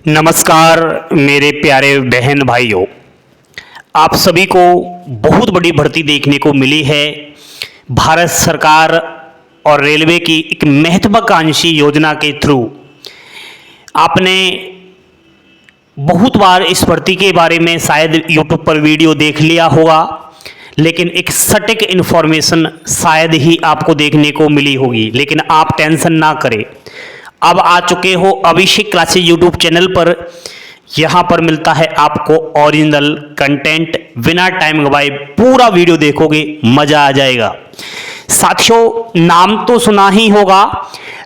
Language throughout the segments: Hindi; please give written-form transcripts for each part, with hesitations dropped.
नमस्कार मेरे प्यारे बहन भाइयों, आप सभी को बहुत बड़ी भर्ती देखने को मिली है। भारत सरकार और रेलवे की एक महत्वाकांक्षी योजना के थ्रू आपने बहुत बार इस भर्ती के बारे में शायद यूट्यूब पर वीडियो देख लिया होगा, लेकिन एक सटीक इन्फॉर्मेशन शायद ही आपको देखने को मिली होगी। लेकिन आप टेंशन ना करें, अब आ चुके हो अभिषेक क्लासेस यूट्यूब चैनल पर। यहाँ पर मिलता है आपको ओरिजिनल कंटेंट, बिना टाइम गवाए पूरा वीडियो देखोगे, मजा आ जाएगा। साथियों, नाम तो सुना ही होगा,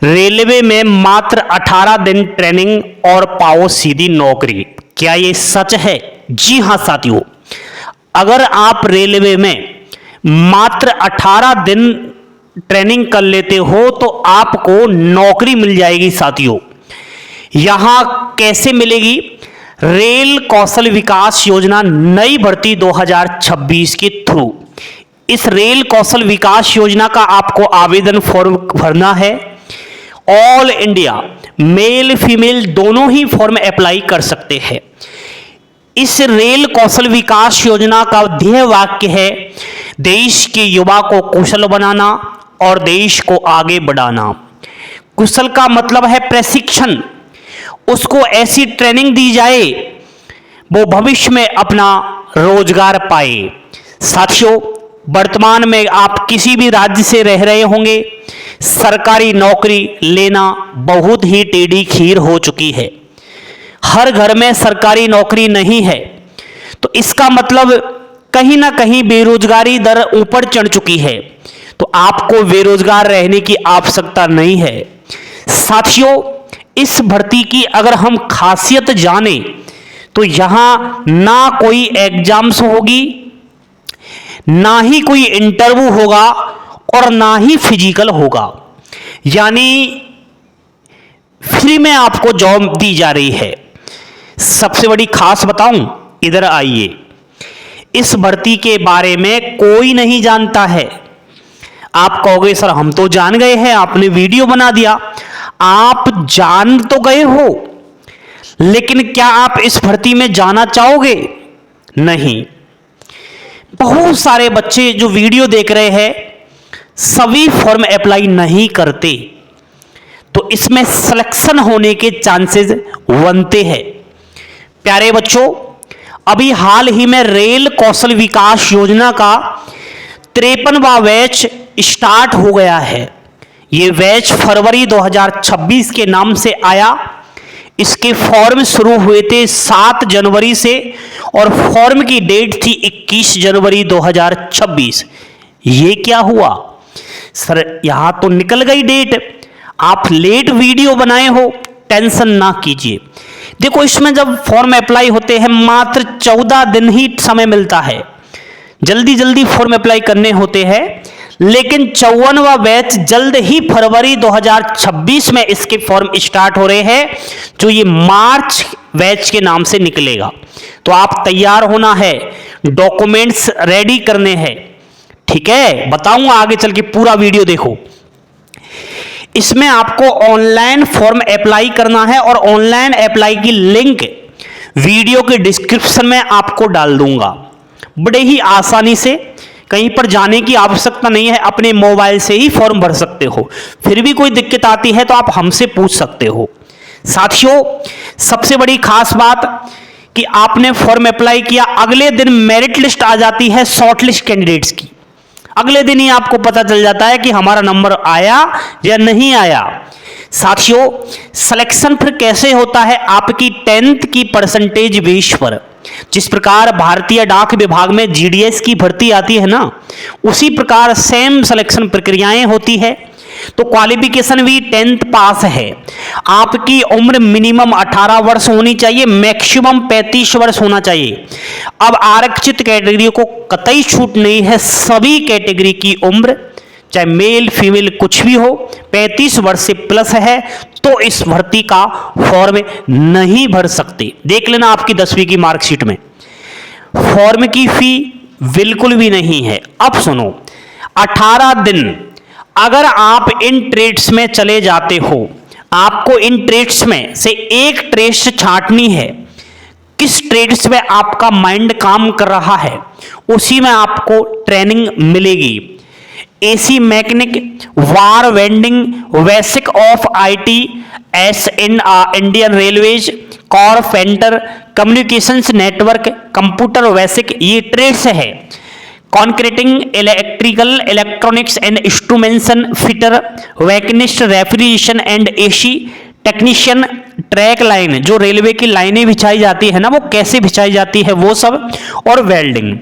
रेलवे में मात्र 18 दिन ट्रेनिंग और पाओ सीधी नौकरी। क्या ये सच है? जी हाँ साथियों, अगर आप रेलवे में मात्र 18 दिन ट्रेनिंग कर लेते हो तो आपको नौकरी मिल जाएगी। साथियों, यहां कैसे मिलेगी? रेल कौशल विकास योजना नई भर्ती 2026 के थ्रू। इस रेल कौशल विकास योजना का आपको आवेदन फॉर्म भरना है। ऑल इंडिया मेल फीमेल दोनों ही फॉर्म अप्लाई कर सकते हैं। इस रेल कौशल विकास योजना का ध्येय वाक्य है, देश के युवा को कुशल बनाना और देश को आगे बढ़ाना। कुशल का मतलब है प्रशिक्षण, उसको ऐसी ट्रेनिंग दी जाए वो भविष्य में अपना रोजगार पाए। साथियों, वर्तमान में आप किसी भी राज्य से रह रहे होंगे, सरकारी नौकरी लेना बहुत ही टेढ़ी खीर हो चुकी है। हर घर में सरकारी नौकरी नहीं है, तो इसका मतलब कहीं ना कहीं बेरोजगारी दर ऊपर चढ़ चुकी है। तो आपको बेरोजगार रहने की आवश्यकता नहीं है। साथियों, इस भर्ती की अगर हम खासियत जाने तो यहां ना कोई एग्जाम्स होगी, ना ही कोई इंटरव्यू होगा और ना ही फिजिकल होगा, यानी फ्री में आपको जॉब दी जा रही है। सबसे बड़ी खास बताऊं, इधर आइए, इस भर्ती के बारे में कोई नहीं जानता है। आप कहोगे सर हम तो जान गए हैं, आपने वीडियो बना दिया। आप जान तो गए हो, लेकिन क्या आप इस भर्ती में जाना चाहोगे? नहीं। बहुत सारे बच्चे जो वीडियो देख रहे हैं सभी फॉर्म अप्लाई नहीं करते, तो इसमें सिलेक्शन होने के चांसेस बनते हैं। प्यारे बच्चों, अभी हाल ही में रेल कौशल विकास योजना का 53वां बैच स्टार्ट हो गया है। ये बैच फरवरी 2026 के नाम से आया। इसके फॉर्म शुरू हुए थे 7 जनवरी से और फॉर्म की डेट थी 21 जनवरी 2026। ये क्या हुआ सर? यहां तो निकल गई डेट, आप लेट वीडियो बनाए हो। टेंशन ना कीजिए, देखो इसमें जब फॉर्म अप्लाई होते हैं मात्र 14 दिन ही समय मिलता है। जल्दी जल्दी फॉर्म अप्लाई करने होते हैं, लेकिन 54वां बैच जल्द ही फरवरी 2026 में इसके फॉर्म स्टार्ट हो रहे हैं, जो ये मार्च बैच के नाम से निकलेगा। तो आप तैयार होना है, डॉक्यूमेंट्स रेडी करने हैं, ठीक है? बताऊंगा आगे चल के, पूरा वीडियो देखो। इसमें आपको ऑनलाइन फॉर्म अप्लाई करना है और ऑनलाइन अप्लाई की लिंक वीडियो के डिस्क्रिप्शन में आपको डाल दूंगा। बड़े ही आसानी से, कहीं पर जाने की आवश्यकता नहीं है, अपने मोबाइल से ही फॉर्म भर सकते हो। फिर भी कोई दिक्कत आती है तो आप हमसे पूछ सकते हो। साथियों, सबसे बड़ी खास बात कि आपने फॉर्म अप्लाई किया, अगले दिन मेरिट लिस्ट आ जाती है शॉर्ट लिस्ट कैंडिडेट्स की। अगले दिन ही आपको पता चल जाता है कि हमारा नंबर आया या नहीं आया। साथियों, सिलेक्शन फिर कैसे होता है? आपकी 10th की परसेंटेज बेस पर, जिस प्रकार भारतीय डाक विभाग में जीडीएस की भर्ती आती है ना, उसी प्रकार सेम सिलेक्शन प्रक्रियाएं होती है। तो क्वालिफिकेशन भी 10th पास है। आपकी उम्र मिनिमम 18 वर्ष होनी चाहिए, मैक्सिमम 35 वर्ष होना चाहिए। अब आरक्षित कैटेगरी को कतई छूट नहीं है, सभी कैटेगरी की उम्र चाहे मेल फीमेल कुछ भी हो 35 वर्ष से प्लस है तो इस भर्ती का फॉर्म नहीं भर सकते। देख लेना आपकी 10वीं की मार्कशीट में, फॉर्म की फी बिल्कुल भी नहीं है। अब सुनो, 18 दिन अगर आप इन ट्रेड्स में चले जाते हो, आपको इन ट्रेड्स में से एक ट्रेड्स छांटनी है, किस ट्रेड्स में आपका माइंड काम कर रहा है उसी में आपको ट्रेनिंग मिलेगी। एसी मैकेनिक, वार वेंडिंग, basic of IT, as in Indian railways, carpenter, communications network, computer basic, ये ट्रेड्स है। Concreting, electrical, electronics and instrumentation fitter, machinist, refrigeration and AC technician, track line, जो रेलवे की लाइनें बिछाई जाती है ना वो कैसे बिछाई जाती है वो सब, और वेल्डिंग।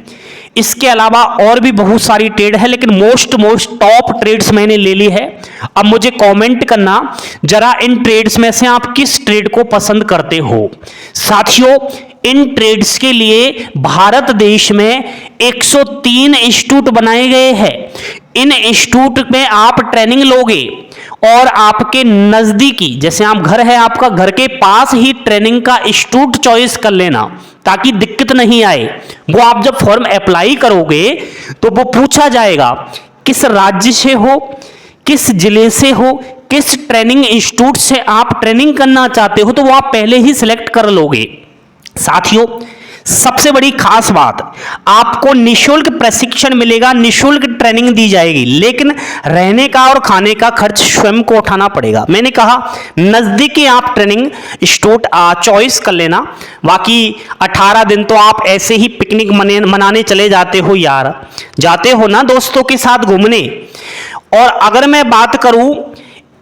इसके अलावा और भी बहुत सारी ट्रेड है, लेकिन मोस्ट टॉप ट्रेड्स मैंने ले ली है। अब मुझे कमेंट करना जरा इन ट्रेड्स में से आप किस ट्रेड को पसंद करते हो। साथियों, इन ट्रेड्स के लिए भारत देश में 103 इंस्टीट्यूट बनाए गए हैं। इन इंस्टीट्यूट में आप ट्रेनिंग लोगे और आपके नजदीकी, जैसे आप घर है आपका, घर के पास ही ट्रेनिंग का इंस्टीट्यूट चॉइस कर लेना ताकि दिक्कत नहीं आए। वो आप जब फॉर्म अप्लाई करोगे तो वो पूछा जाएगा किस राज्य से हो, किस जिले से हो, किस ट्रेनिंग इंस्टीट्यूट से आप ट्रेनिंग करना चाहते हो, तो वो आप पहले ही सिलेक्ट कर लोगे। साथियों, सबसे बड़ी खास बात, आपको निशुल्क प्रशिक्षण मिलेगा, निशुल्क ट्रेनिंग दी जाएगी, लेकिन रहने का और खाने का खर्च स्वयं को उठाना पड़ेगा। मैंने कहा नजदीकी आप ट्रेनिंग इंस्टीट्यूट चॉइस कर लेना। बाकी 18 दिन तो आप ऐसे ही पिकनिक मनाने चले जाते हो यार, जाते हो ना दोस्तों के साथ घूमने। और अगर मैं बात करूं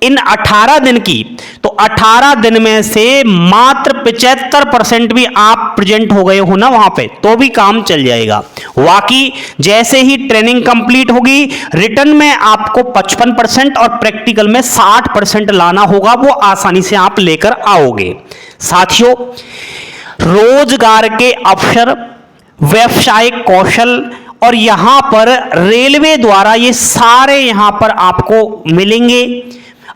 इन 18 दिन की, तो 18 दिन में से मात्र 75% भी आप प्रेजेंट हो गए हो ना वहां पे, तो भी काम चल जाएगा। बाकी जैसे ही ट्रेनिंग कंप्लीट होगी, रिटर्न में आपको 55% और प्रैक्टिकल में 60% लाना होगा, वो आसानी से आप लेकर आओगे। साथियों, रोजगार के अवसर, व्यवसायिक कौशल और यहां पर रेलवे द्वारा ये सारे यहां पर आपको मिलेंगे।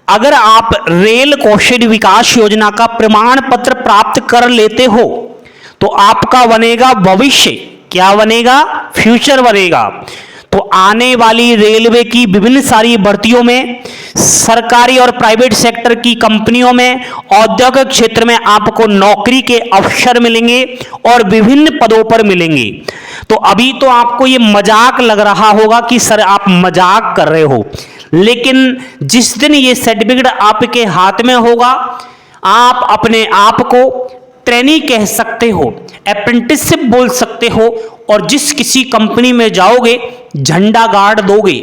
अगर आप रेल कौशल विकास योजना का प्रमाण पत्र प्राप्त कर लेते हो तो आपका बनेगा भविष्य, क्या बनेगा, फ्यूचर बनेगा। तो आने वाली रेलवे की विभिन्न सारी भर्तियों में, सरकारी और प्राइवेट सेक्टर की कंपनियों में, औद्योगिक क्षेत्र में आपको नौकरी के अवसर मिलेंगे और विभिन्न पदों पर मिलेंगे। तो अभी तो आपको ये मजाक लग रहा होगा कि सर आप मजाक कर रहे हो, लेकिन जिस दिन ये सर्टिफिकेट आपके हाथ में होगा, आप अपने आप को ट्रेनी कह सकते हो, अप्रेंटिसशिप बोल सकते हो, और जिस किसी कंपनी में जाओगे झंडा गाड़ दोगे,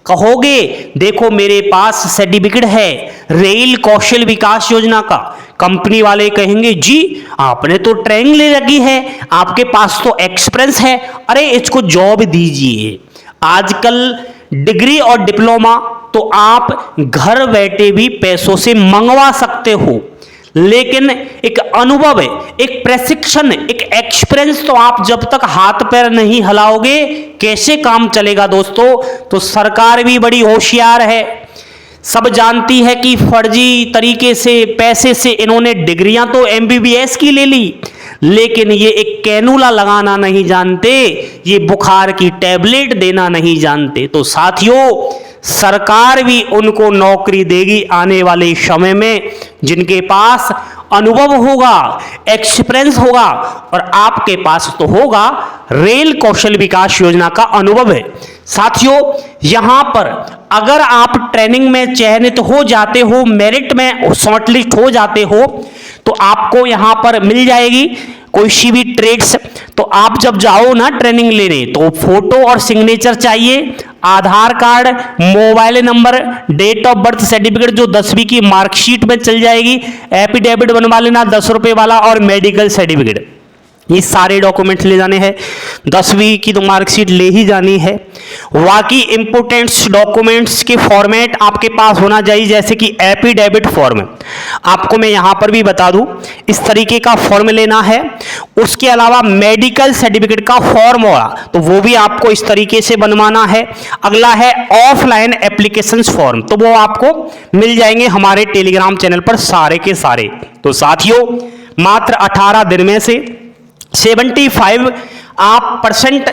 कहोगे देखो मेरे पास सर्टिफिकेट है रेल कौशल विकास योजना का। कंपनी वाले कहेंगे जी आपने तो ट्रेनिंग ले रखी है, आपके पास तो एक्सपीरियंस है, अरे इसको जॉब दीजिए। आजकल डिग्री और डिप्लोमा तो आप घर बैठे भी पैसों से मंगवा सकते हो, लेकिन एक अनुभव है, एक प्रशिक्षण, एक एक्सपीरियंस तो आप जब तक हाथ पैर नहीं हिलाओगे कैसे काम चलेगा दोस्तों। तो सरकार भी बड़ी होशियार है, सब जानती है कि फर्जी तरीके से पैसे से इन्होंने डिग्रियां तो MBBS की ले ली, लेकिन ये एक कैनुला लगाना नहीं जानते, ये बुखार की टैबलेट देना नहीं जानते। तो साथियों, सरकार भी उनको नौकरी देगी आने वाले समय में जिनके पास अनुभव होगा, एक्सपीरियंस होगा, और आपके पास तो होगा रेल कौशल विकास योजना का अनुभव है। साथियों, यहां पर अगर आप ट्रेनिंग में चयनित हो जाते हो, मेरिट में शॉर्टलिस्ट हो जाते हो, तो आपको यहां पर मिल जाएगी कोई सी भी ट्रेड्स। तो आप जब जाओ ना ट्रेनिंग लेने, तो फोटो और सिग्नेचर चाहिए, Aadhaar card, mobile number, date of birth certificate जो 10वीं की मार्कशीट में चल जाएगी, एफिडेविट बनवा लेना 10 रुपए वाला, और मेडिकल सर्टिफिकेट, ये सारे डॉक्यूमेंट्स ले जाने हैं। 10वीं की तो मार्कशीट ले ही जानी है। बाकी इंपोर्टेंट्स डॉक्यूमेंट्स के फॉर्मेट आपके पास होना चाहिए, जैसे कि एफिडेविट फॉर्म, आपको मैं यहां पर भी बता दूं इस तरीके का फॉर्म लेना है। उसके अलावा मेडिकल सर्टिफिकेट का फॉर्म होगा तो वो भी आपको इस तरीके से बनवाना है। अगला है ऑफलाइन एप्लीकेशन फॉर्म, तो वो आपको मिल जाएंगे हमारे टेलीग्राम चैनल पर सारे के सारे। तो साथियों, मात्र 18 दिन में से 75%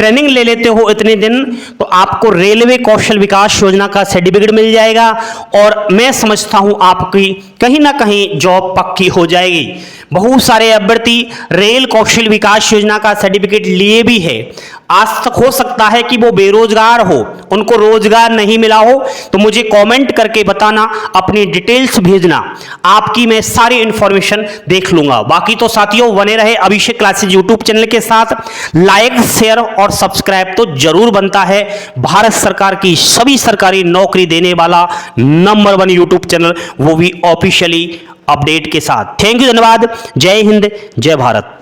ट्रेनिंग ले लेते हो इतने दिन तो आपको रेलवे कौशल विकास योजना का सर्टिफिकेट मिल जाएगा और मैं समझता हूं आपकी कहीं ना कहीं जॉब पक्की हो जाएगी। बहुत सारे अभ्यर्थी रेल कौशल विकास योजना का सर्टिफिकेट लिए भी है, आज तक हो सकता है कि वो बेरोजगार हो, उनको रोजगार नहीं मिला हो, तो मुझे कमेंट करके बताना, अपनी डिटेल्स भेजना, आपकी मैं सारी इंफॉर्मेशन देख लूंगा। बाकी तो साथियों बने रहे अभिषेक क्लासेज यूट्यूब चैनल के साथ, लाइक शेयर और सब्सक्राइब तो जरूर बनता है। भारत सरकार की सभी सरकारी नौकरी देने वाला नंबर 1 यूट्यूब चैनल, वो भी ऑफिशियली अपडेट के साथ। थैंक यू, धन्यवाद। जय हिंद, जय भारत।